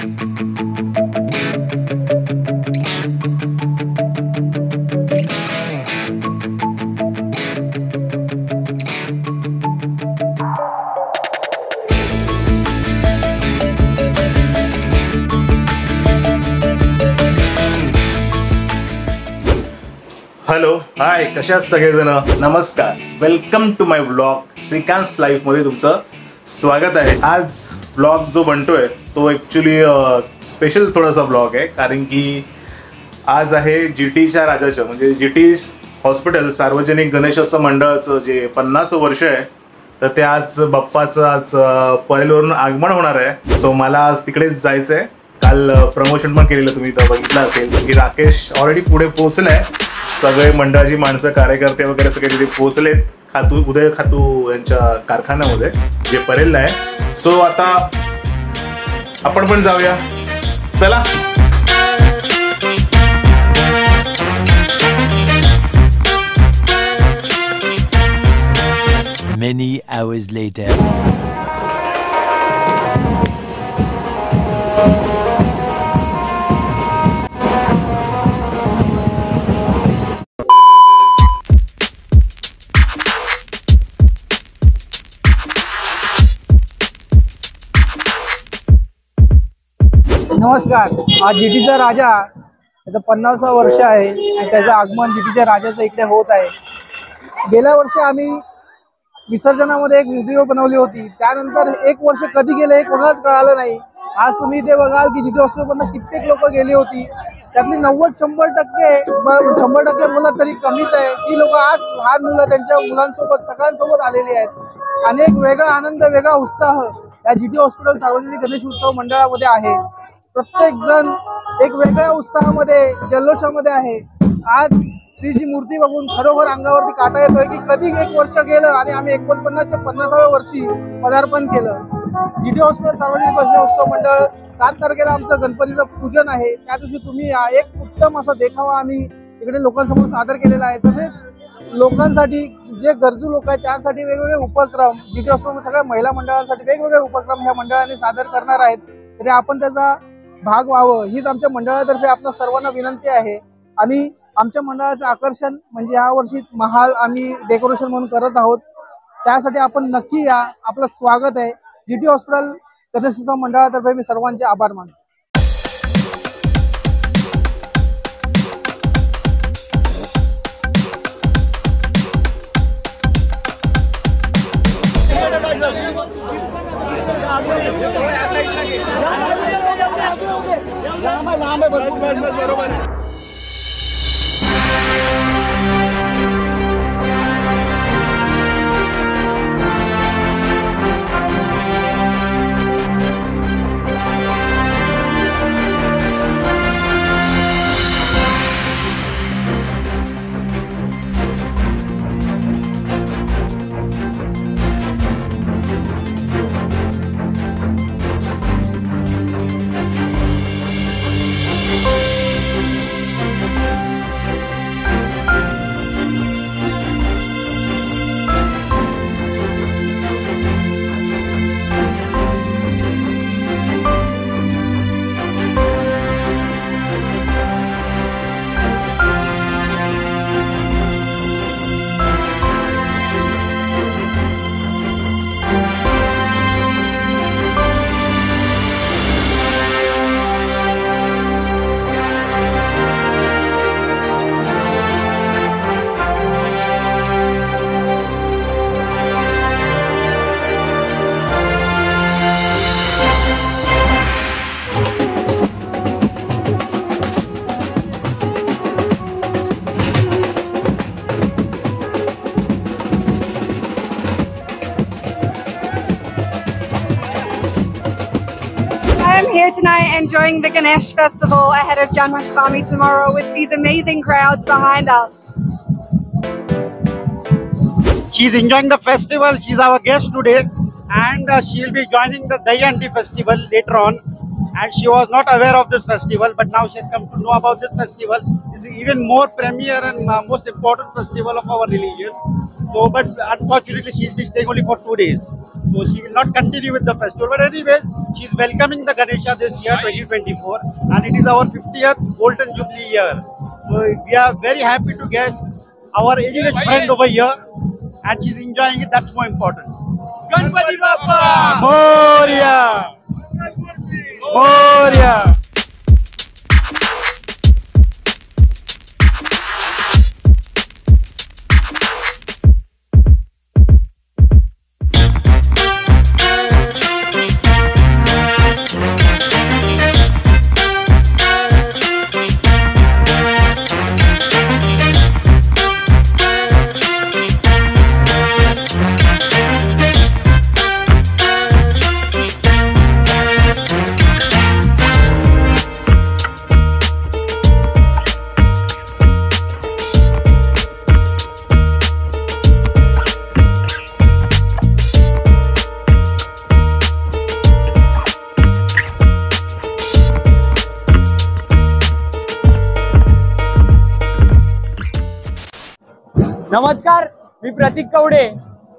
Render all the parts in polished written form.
Hello hi, कशा आहात सगळेजण? नमस्कार, welcome to my blog Shrikant life मध्ये तुमचं स्वागत आहे। आज ब्लॉग जो बनतोय तो ॲक्च्युली स्पेशल थोडासा ब्लॉग आहे, कारण की आज आहे GTच्या राजाचं म्हणजे GT हॉस्पिटल सार्वजनिक गणेशोत्सव मंडळाचं जे 50 वर्ष आहे, तर ते आज बाप्पाचं आज परेलवरून आगमन होणार आहे। सो मला आज तिकडेच जायचं आहे। काल प्रमोशन पण केलेलं, तुम्ही तर बघितलं असेल की राकेश ऑलरेडी पुढे पोहोचलाय। सगळे मंडळाची माणसं, कार्यकर्ते वगैरे सगळे तिथे पोहोचलेत उदय खातू यांच्या कारखान्यामध्ये जे परेलला आहे। सो आता आपण पण जाऊया, चला। Many hours later. नमस्कार। आज GTचा राजा त्याचं 50वा वर्ष आहे आणि त्याचं आगमन GTच्या राजाचं इकडे होत आहे। गेल्या वर्षी आम्ही विसर्जनामध्ये एक व्हिडिओ बनवली होती, त्यानंतर एक वर्ष कधी गेले हे कोणालाच कळालं नाही। आज तुम्ही इथे बघाल की GT हॉस्पिटलमधून कित्येक लोक गेली होती, त्यातली 90-100% मुलं तरी कमीच आहे। ती लोक आज लहान मुलं त्यांच्या मुलांसोबत सगळ्यांसोबत आलेली आहेत आणि एक वेगळा आनंद, वेगळा उत्साह या GT हॉस्पिटल सार्वजनिक गणेश उत्सव मंडळामध्ये आहे। प्रत्येक जण एक वेगळ्या उत्साहामध्ये, जल्लोषामध्ये आहे। आज श्रीची मूर्ती बघून खरोखर अंगावरती काटा येतोय की कधी एक वर्ष गेलं आणि आम्ही 49च्या 50व्या वर्षी पदार्पण केलं। GT हॉस्पिटल सार्वजनिक गणेश उत्सव मंडळ 7 तारखेला आमचं गणपतीचं पूजन आहे, त्या दिवशी तुम्ही या एक उत्तम असा देखावा आम्ही इकडे लोकांसमोर सादर केलेला आहे। तसेच लोकांसाठी, जे गरजू लोक आहेत त्यासाठी वेगवेगळे उपक्रम GT हॉस्पिटल सगळ्या महिला मंडळांसाठी वेगवेगळे उपक्रम ह्या मंडळाने सादर करणार आहेत, तरी आपण त्याचा भाग व्हावं हीच आमच्या मंडळातर्फे आपल्या सर्वांना विनंती आहे। आणि आमच्या मंडळाचं आकर्षण म्हणजे या वर्षी महाल आम्ही डेकोरेशन म्हणून करत आहोत, त्यासाठी आपण नक्की या, आपलं स्वागत आहे। GT हॉस्पिटल गणेशोत्सव मंडळातर्फे मी सर्वांचे आभार मानतो। Here tonight enjoying the Ganesh Festival ahead of Janmashtami tomorrow with these amazing crowds behind us. She's enjoying the festival. She's our guest today, and she'll be joining the Dayanti festival later on. And she was not aware of this festival, but now she's come to know about this festival. This is even more premier and most important festival of our religion. So, but unfortunately, she's been staying only for 2 days. So she will not continue with the festival. But anyways, she is welcoming the Ganesha this year, 2024, and it is our 50th Golden Jubilee year. So we are very happy to guest our aged friend over here, and she's enjoying it. That's more important. Ganpati Bappa! Moria! Moria! नमस्कार, मी प्रतीक कवडे.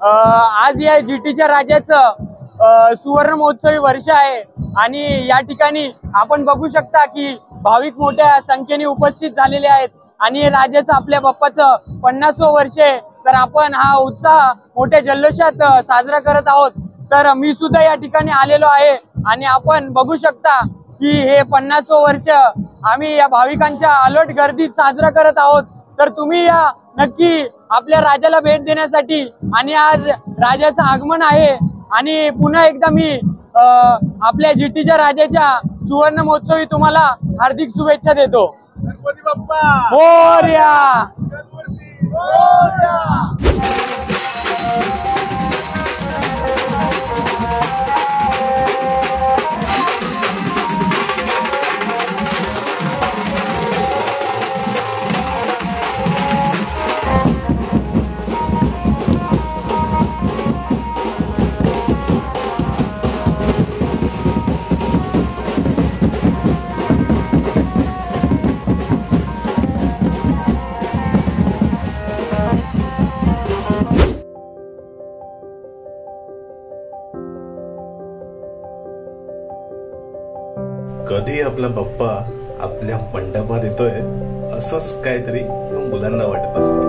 आज या जीटीच्या राजाचं सुवर्ण महोत्सवी वर्ष आहे आणि या ठिकाणी आपण बघू शकता की भाविक मोठ्या संख्येने उपस्थित झालेले आहेत आणि राजाचं आपल्या बाप्पाचं 50वं वर्ष आहे. तर आपण हा उत्साह मोठ्या जल्लोषात साजरा करत आहोत. तर मी सुद्धा या ठिकाणी आलेलो आहे आणि आपण बघू शकता की हे 50वं वर्ष आम्ही या भाविकांच्या अलोट गर्दीत साजरा करत आहोत. तर तुम्ही या नक्की आपल्या राजाला भेट देण्यासाठी. आणि आज राजाचं आगमन आहे आणि पुन्हा एकदा मी आपल्या जीटीच्या राजाच्या सुवर्ण महोत्सवी तुम्हाला हार्दिक शुभेच्छा देतो. गणपती बाप्पा मोरया! कधी आपला बाप्पा आपल्या मंडपात येतोय असंच काहीतरी या मुलांना वाटत असेल.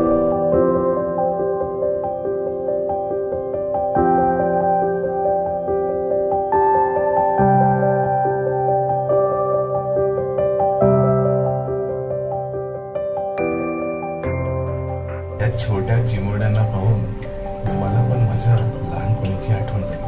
या छोट्या चिमुरड्यांना पाहून मला पण माझ्या लहानपणीची आठवण झाली.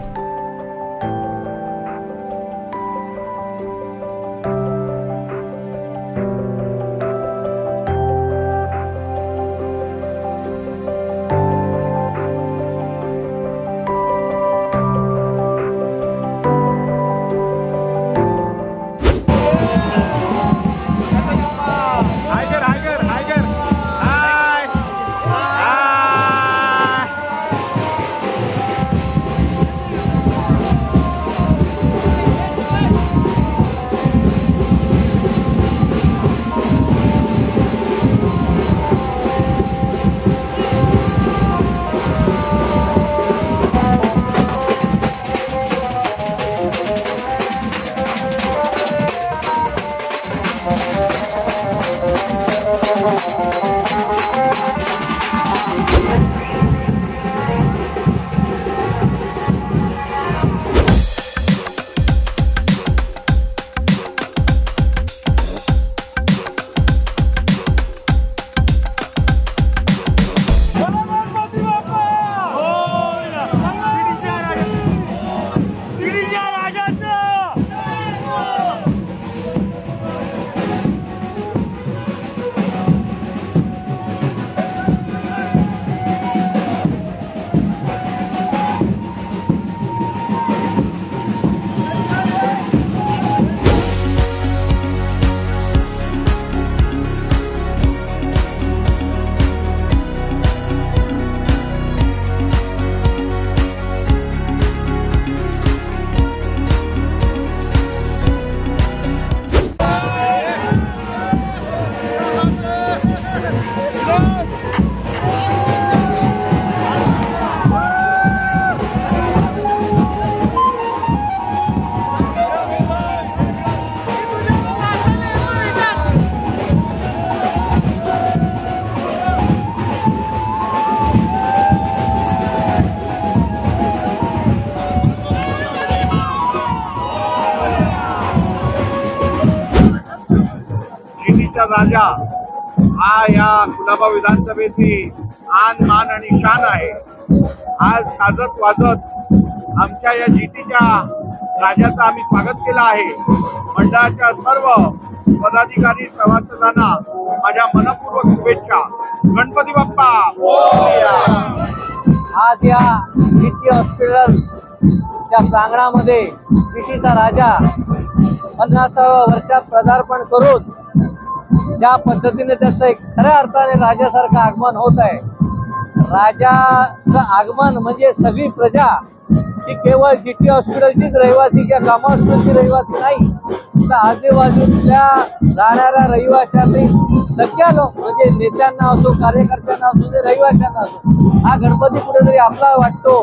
हॉस्पिटल राजा हा या कुलाबा विधानसभेची आन मान आणि शान आहे. आज गाजत वाजत आमच्या या जीटीच्या राजाचं आम्ही स्वागत केलं आहे. मंडळाच्या सर्व पदाधिकारी सभासदांना माझ्या मनपूर्वक शुभेच्छा. गणपती बाप्पा मोरया. आज या जीटी हॉस्पिटलच्या प्रांगणामध्ये जीटीचा राजा 50व्या वर्षात पदार्पण करून ज्या पद्धतीने त्याचं एक खऱ्या अर्थाने राजासारखं आगमन होत आहे. राजाचं आगमन म्हणजे सगळी प्रजा ही केवळ जीटी हॉस्पिटलचीच रहिवासी किंवा कामा हॉस्पिटलची रहिवासी नाही, तर आजूबाजूतल्या राहणाऱ्या रहिवाशांनी सगळ्या लोक म्हणजे नेत्यांना असो, कार्यकर्त्यांना असो, ते रहिवाशांना असो, हा गणपती कुठेतरी आपला वाटतो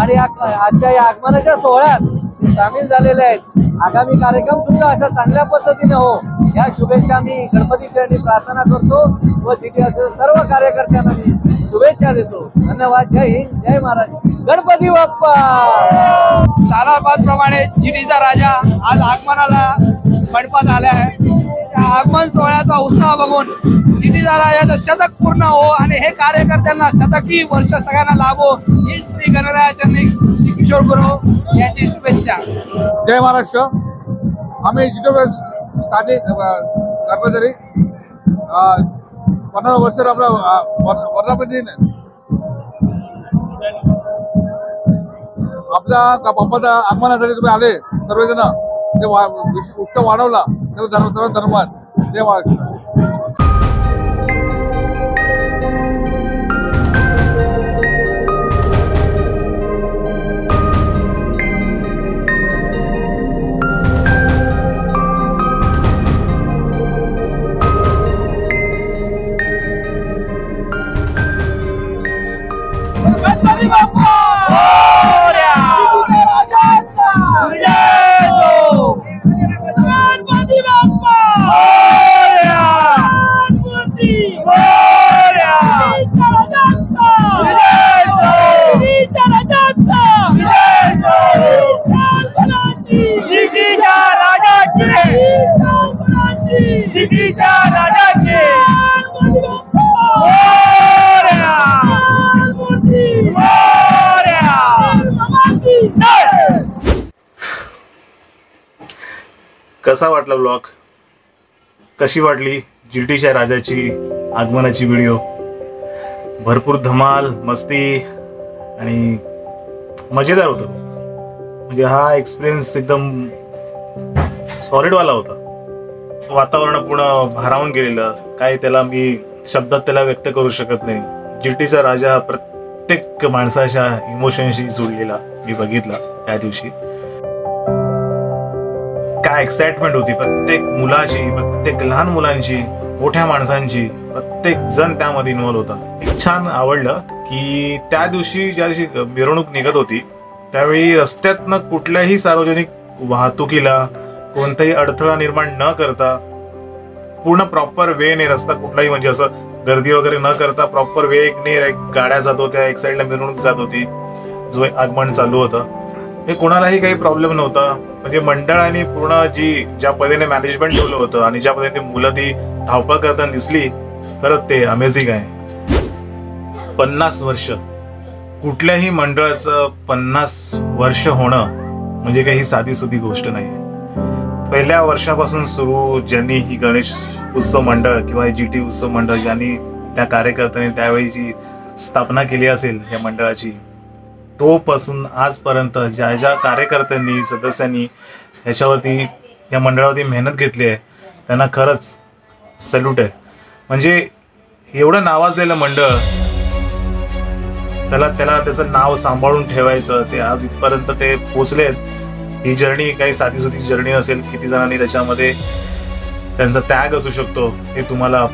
आणि आजच्या या आगमनाच्या सोहळ्यात ते सामील झालेले आहेत. आगामी कार्यक्रम सुद्धा अशा चांगल्या पद्धतीने हो या शुभेच्छा मी गणपती चरणी प्रार्थना करतो व जीटी सर्व कार्यकर्त्यांना मी शुभेच्छा देतो. धन्यवाद. जय हिंद, जय महाराज. गणपती बाप्पा. सालाबाद प्रमाणे जीटीचा राजा आज आगमनाला मंडपात आला आहे. त्या आगमन सोहळ्याचा उत्साह बघून जीटीचा राजाचं शतक पूर्ण हो आणि हे कार्यकर्त्यांना शतकी वर्ष सगळ्यांना लाभो ही श्री गणरायाचरणी श्री किशोर गुरु यांची शुभेच्छा. जय महाराष्ट्र. आम्ही जीटी स्थानिक कर्मचारी 50 वर्ष आपला वर्धापन दिन आपल्या बाप्पाच्या आगमनासाठी तुम्ही आले सर्वजण. ते उत्सव वाढवला सर्व धर्मात. जय महाराष्ट्र. गणपती बाप्पा मोरया. गणपती बाप्पा मोरया. गणपती मोरया. जीटीच्या राजाचे. जीटीच्या राजाचे. कसा वाटला ब्लॉग? कशी वाटली जीटीच्या राजाची आगमनाची व्हिडिओ? भरपूर धमाल, मस्ती आणि मजेदार होतं. म्हणजे हा एक्सपिरियन्स एकदम सॉलिडवाला होता. वातावरण पूर्ण भारावून गेलेलं, काय त्याला मी शब्दात त्याला व्यक्त करू शकत नाही. जीटीचा राजा प्रत्येक माणसाच्या इमोशनशी जोडलेला मी बघितला त्या दिवशी. काय एक्साइटमेंट होती प्रत्येक मुलाची, प्रत्येक लहान मुलांची, मोठ्या माणसांची, प्रत्येक जण त्यामध्ये इन्व्हॉल्व होता. एक छान आवडलं की त्या दिवशी ज्या दिवशी मिरवणूक निघत होती त्यावेळी रस्त्यातनं कुठल्याही सार्वजनिक वाहतुकीला कोणताही अडथळा निर्माण न करता पूर्ण प्रॉपर वेने रस्ता कुठलाही म्हणजे असं गर्दी वगैरे न करता प्रॉपर वेगने गाड्या जात होत्या, एक साईडला मिरवणूक जात होती, जो आगमन चालू होतं. हे कोणालाही काही प्रॉब्लेम नव्हता. म्हणजे मंडळाने पूर्ण ज्या पद्धतीने मॅनेजमेंट ठेवलं होतं आणि ज्या पद्धतीने मुलं ती धावपळ करताना दिसली, खरंच ते अमेझिंग आहे. 50 वर्ष कुठल्याही मंडळाचं 50 वर्ष होणं म्हणजे काही साधी सुधी गोष्ट नाही. पहिल्या वर्षापासून सुरू ज्यांनी ही गणेश उत्सव मंडळ किंवा जीटी उत्सव मंडळ ज्यांनी त्या कार्यकर्त्यांनी त्यावेळी जी स्थापना केली असेल या मंडळाची, तोपासून आजपर्यंत ज्या ज्या कार्यकर्त्यांनी सदस्यांनी ह्याच्यावरती या मंडळावरती मेहनत घेतली आहे त्यांना खरंच सल्यूट आहे. म्हणजे एवढं नावाजलेलं मंडळ, त्याला त्याचं नाव सांभाळून ठेवायचं, ते आज इथपर्यंत ते पोचलेत. ही जर्नी काही साधी सुधी जर्नी नसेल. किती जणांनी त्याच्यामध्ये त्यांचा त्याग असू शकतो हे तुम्हाला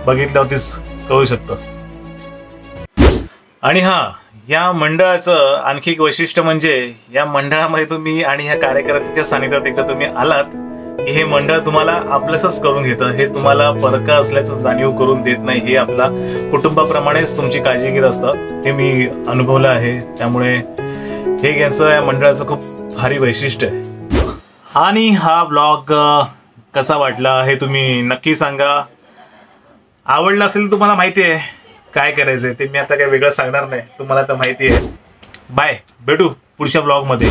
बघितल्यावरतीच कळू शकतं. आणि या मंडळाचं आणखी एक वैशिष्ट्य म्हणजे या मंडळामध्ये तुम्ही आणि ह्या कार्यकर्त्यांच्या सानिध्यात एकदा तुम्ही आलात की हे मंडळ तुम्हाला आपलंसच करून घेतं. हे तुम्हाला परका असल्याचं जाणीव करून देत नाही. हे आपला कुटुंबाप्रमाणेच तुमची काळजी घेत असतं. हे मी अनुभवलं आहे. त्यामुळे हे यांचं या मंडळाचं खूप भारी वैशिष्ट्य आहे. आणि हा ब्लॉग कसा वाटला हे तुम्ही नक्की सांगा. आवडलं असेल तुम्हाला माहिती आहे काय करायचंय ते, मी आता काही वेगळं सांगणार नाही, तुम्हाला तर माहिती आहे. बाय, भेटू पुढच्या ब्लॉगमध्ये.